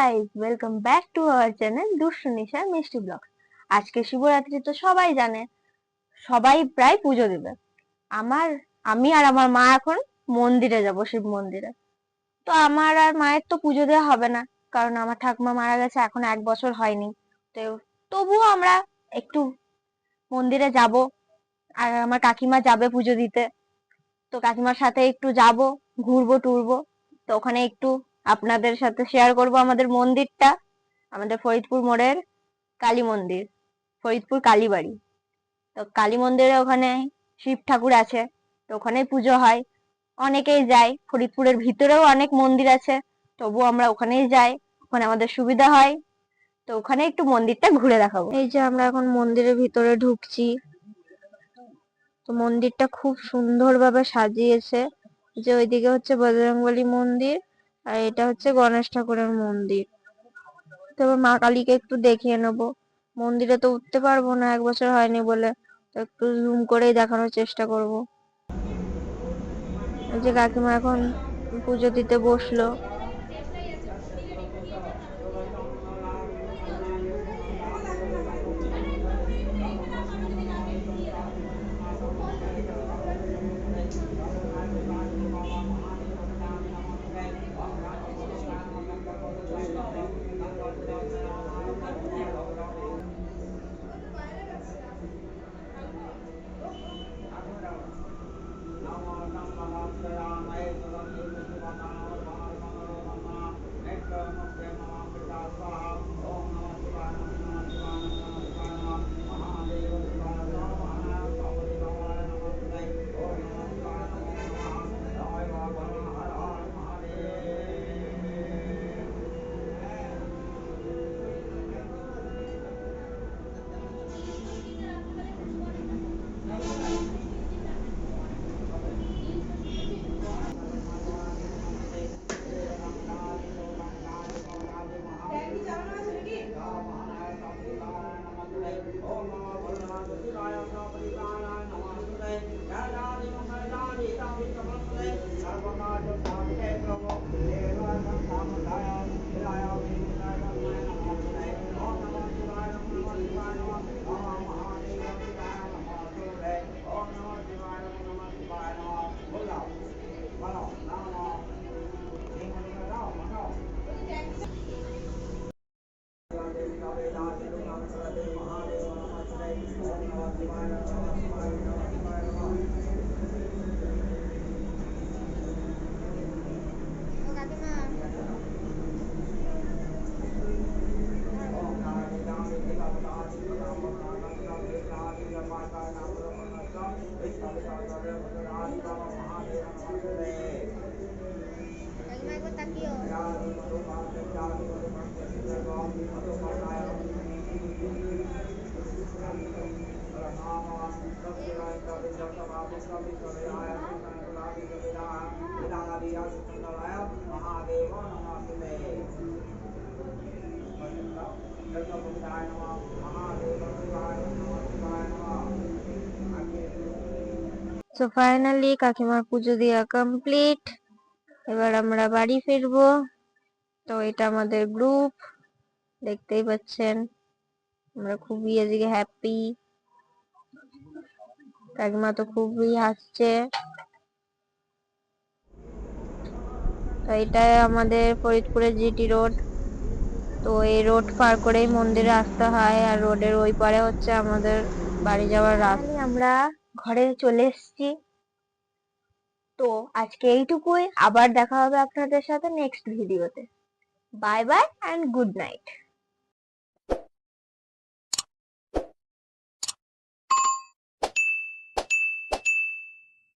Guys, welcome back to our channel দুষ্টু নিশার মিষ্টি ব্লগস। আজকে শিবরাত্রি তো সবাই জানে, সবাই প্রায় পুজো দিবে। আমার আমি আর আমার মা এখন মন্দিরে যাব, শিব মন্দিরে। তো আমার আর মায়ের তো পুজো দেওয়া হবে না, কারণ আমার ঠাকুমা মারা গেছে এখন 1 বছর হয়নি। তো তবুও আমরা একটু মন্দিরে যাব, আর আমার কাকিমা যাবে পুজো দিতে। তো কাকিমার সাথে একটু যাব, ঘুরবো টুরবো। তো ওখানে একটু আপনাদের সাথে শেয়ার করব আমাদের মন্দিরটা, আমাদের ফরিদপুর মোড়ের কালী মন্দির, ফরিদপুর কালীবাড়ি। তো কালী মন্দিরে ওখানে শিব ঠাকুর আছে, তো ওখানেই পুজো হয়। অনেকেই যায়, ফরিদপুরের ভিতরেও অনেক মন্দির আছে, তবু আমরা ওখানেই যাই, ওখানে আমাদের সুবিধা হয়। তো ওখানে একটু মন্দিরটা ঘুরে দেখাবো। এই যে আমরা এখন মন্দিরের ভিতরে ঢুকছি। তো মন্দিরটা খুব সুন্দরভাবে সাজিয়েছে। যে ওইদিকে হচ্ছে বজরংবলী মন্দির, আর এটা হচ্ছে গণেশ ঠাকুরের মন্দির। তবে মা কালীকে একটু দেখিয়ে নেবো। মন্দিরে তো উঠতে পারবো না, 1 বছর হয়নি বলে, তো একটু জুম করেই দেখানোর চেষ্টা করব। এই যে কাকিমা এখন পুজো দিতে বসলো। তো ফাইনালি কাকিমার পুজো দেওয়া কমপ্লিট। এবার আমরা বাড়ি ফিরবো। তো এটা আমাদের গ্রুপ, দেখতেই পাচ্ছেন। আমরা খুবই আজকে হ্যাপি। কাকিমা তো খুবই হাসছে। তো এটা আমাদের ফরিদপুরের জিটি রোড। তো এই রোড পার করেই মন্দিরে আসতে হয়, আর রোডের ওই পারে হচ্ছে আমাদের বাড়ি যাওয়ার রাস্তা। আমরা ঘরে চলে এসেছি। তো আজকে এইটুকুই, আবার দেখা হবে আপনাদের সাথে নেক্সট ভিডিওতে। Bye bye and good night.